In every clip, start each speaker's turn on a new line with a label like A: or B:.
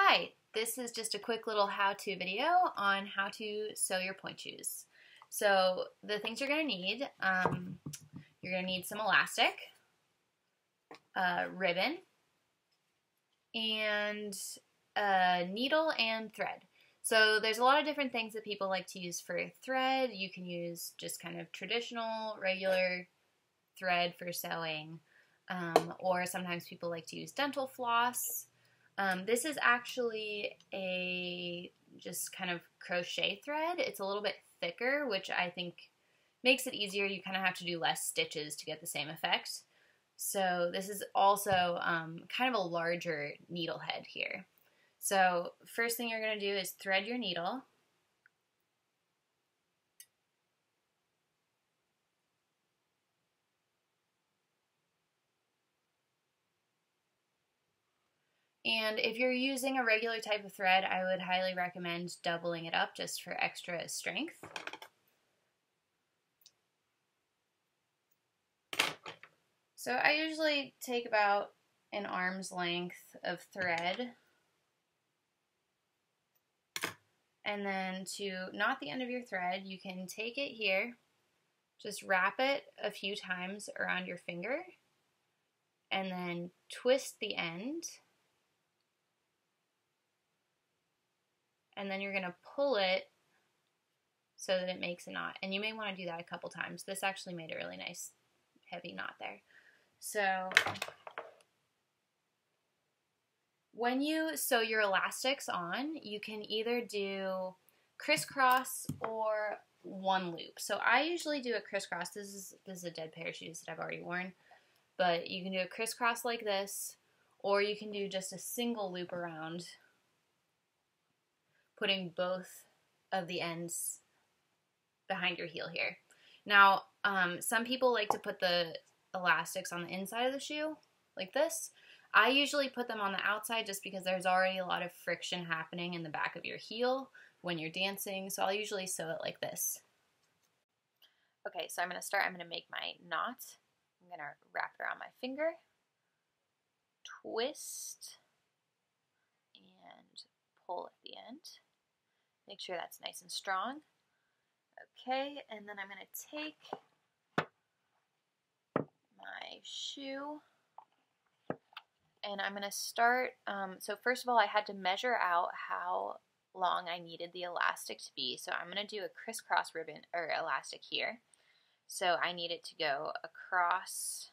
A: Hi, this is just a quick little how-to video on how to sew your point shoes. So the things you're going to need, you're going to need some elastic, ribbon, and a needle and thread. So there's a lot of different things that people like to use for thread. You can use just kind of traditional, regular thread for sewing, or sometimes people like to use dental floss. This is actually a just kind of crochet thread. It's a little bit thicker, which I think makes it easier. You kind of have to do less stitches to get the same effect. So this is also kind of a larger needle head here. So first thing you're going to do is thread your needle. And if you're using a regular type of thread, I would highly recommend doubling it up just for extra strength. So I usually take about an arm's length of thread. And then to knot the end of your thread, you can take it here, just wrap it a few times around your finger, and then twist the end. And then you're going to pull it so that it makes a knot. And you may want to do that a couple times. This actually made a really nice heavy knot there. So when you sew your elastics on, you can either do crisscross or one loop. So I usually do a crisscross. This is a dead pair of shoes that I've already worn. But you can do a crisscross like this, or you can do just a single loop around, putting both of the ends behind your heel here. Now, some people like to put the elastics on the inside of the shoe, like this. I usually put them on the outside just because there's already a lot of friction happening in the back of your heel when you're dancing, so I'll usually sew it like this. Okay, so I'm going to make my knot. I'm going to wrap it around my finger, twist, and pull at the end. Make sure that's nice and strong. Okay, and then I'm going to take my shoe and I'm going to start, so first of all I had to measure out how long I needed the elastic to be. So I'm going to do a crisscross ribbon or elastic here. So I need it to go across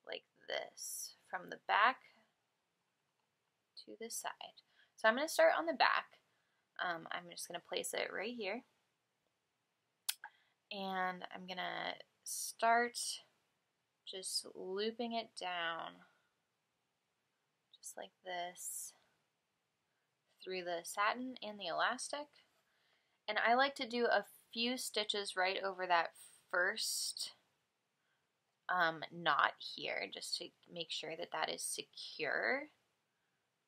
A: like this from the back to the side. So I'm going to start on the back. I'm just going to place it right here. And I'm going to start just looping it down, just like this, through the satin and the elastic. And I like to do a few stitches right over that first knot here, just to make sure that that is secure.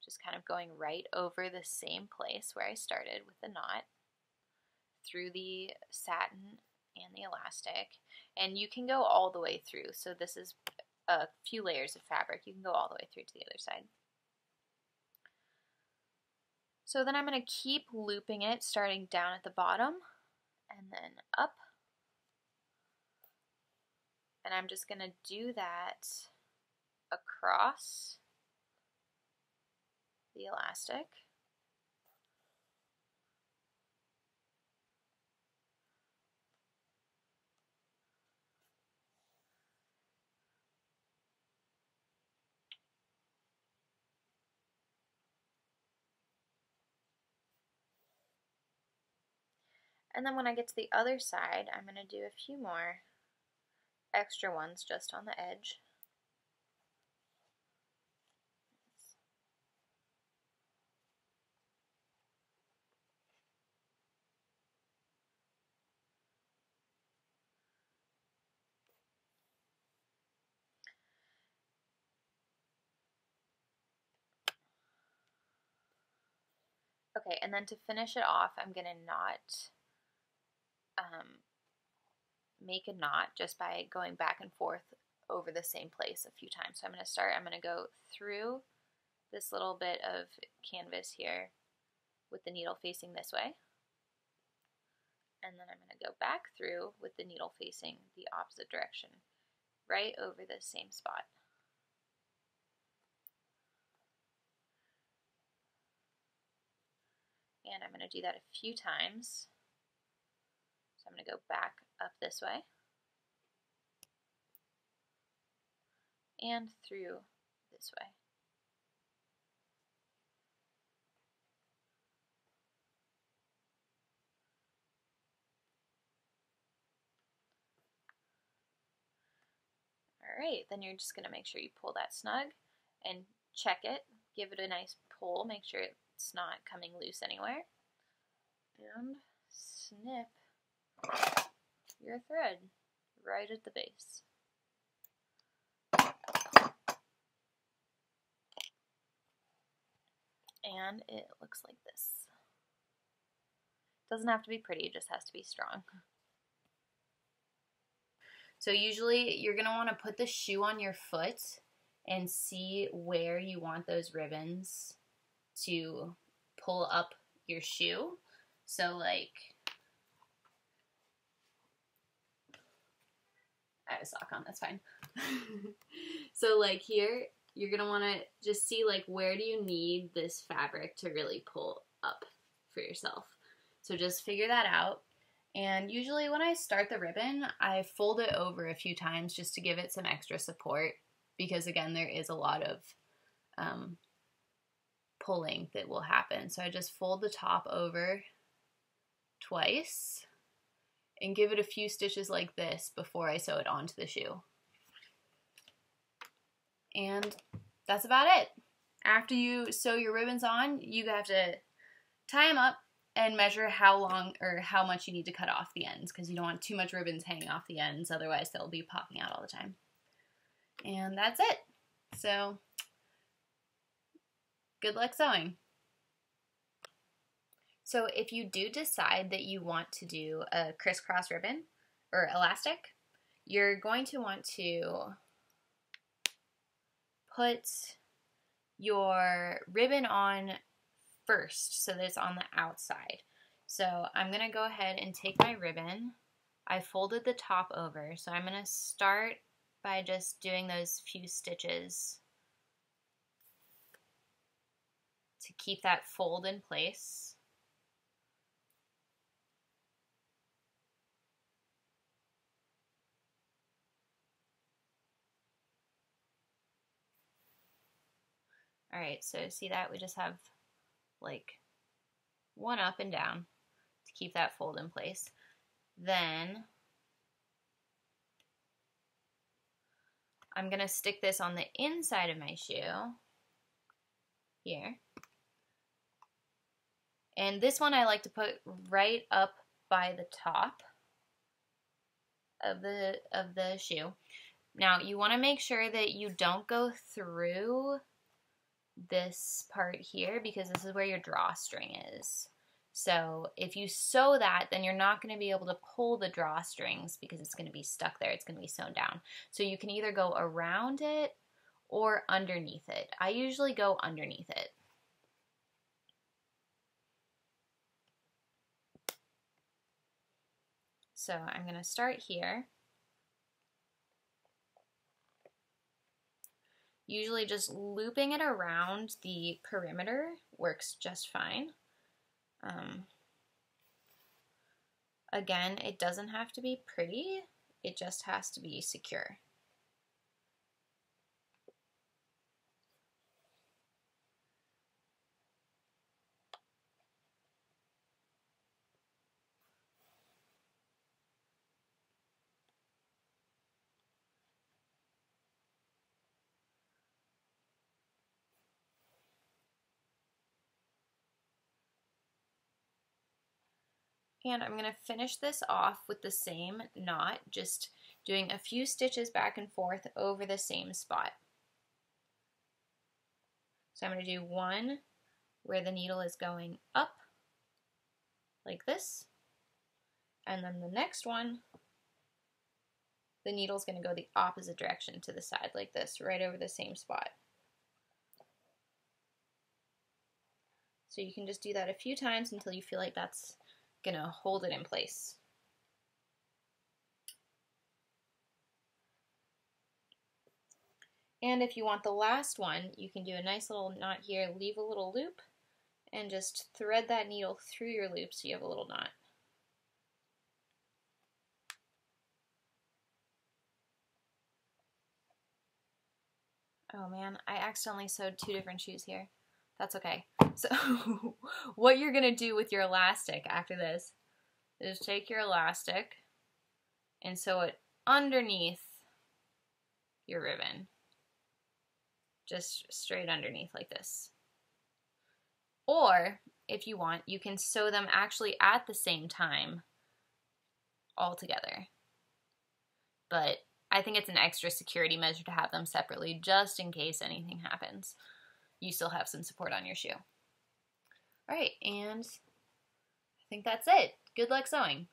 A: Just kind of going right over the same place where I started with the knot, through the satin and the elastic. And you can go all the way through. So this is a few layers of fabric. You can go all the way through to the other side. So then I'm going to keep looping it, starting down at the bottom and then up. And I'm just going to do that across the elastic. And then when I get to the other side, I'm going to do a few more extra ones just on the edge. Okay, and then to finish it off, I'm going to make a knot just by going back and forth over the same place a few times. So I'm going to go through this little bit of canvas here with the needle facing this way. And then I'm going to go back through with the needle facing the opposite direction, right over the same spot. And I'm going to do that a few times. So I'm going to go back up this way and through this way. Alright, then you're just going to make sure you pull that snug and check it. Give it a nice pull, make sure it's not coming loose anywhere. And snip your thread right at the base. And it looks like this. Doesn't have to be pretty, it just has to be strong. So usually you're going to want to put the shoe on your foot and see where you want those ribbons to pull up your shoe. So like, I have a sock on, that's fine. So like here, you're going to want to just see like where do you need this fabric to really pull up for yourself. So just figure that out. And usually when I start the ribbon, I fold it over a few times just to give it some extra support because again, there is a lot of pulling that will happen. So I just fold the top over twice and give it a few stitches like this before I sew it onto the shoe. And that's about it. After you sew your ribbons on, you have to tie them up and measure how long or how much you need to cut off the ends because you don't want too much ribbons hanging off the ends, otherwise they'll be popping out all the time. And that's it. So, good luck sewing. So if you do decide that you want to do a crisscross ribbon or elastic, you're going to want to put your ribbon on first so that it's on the outside. So I'm going to go ahead and take my ribbon. I folded the top over, so I'm going to start by just doing those few stitches to keep that fold in place. Alright, so see that? We just have like one up and down to keep that fold in place. Then I'm going to stick this on the inside of my shoe here. And this one I like to put right up by the top of the shoe. Now you want to make sure that you don't go through this part here because this is where your drawstring is. So if you sew that, then you're not going to be able to pull the drawstrings because it's going to be stuck there. It's going to be sewn down. So you can either go around it or underneath it. I usually go underneath it. So I'm going to start here. Usually just looping it around the perimeter works just fine. Again, it doesn't have to be pretty, it just has to be secure. And I'm going to finish this off with the same knot, just doing a few stitches back and forth over the same spot. So I'm going to do one where the needle is going up, like this, and then the next one, the needle's going to go the opposite direction to the side, like this, right over the same spot. So you can just do that a few times until you feel like that's gonna hold it in place. And if you want the last one, you can do a nice little knot here, leave a little loop, and just thread that needle through your loop so you have a little knot. Oh man, I accidentally sewed two different shoes here. That's okay. So what you're gonna do with your elastic after this is take your elastic and sew it underneath your ribbon. Just straight underneath like this. Or, if you want, you can sew them actually at the same time all together. But I think it's an extra security measure to have them separately just in case anything happens. You still have some support on your shoe. Alright, and I think that's it. Good luck sewing.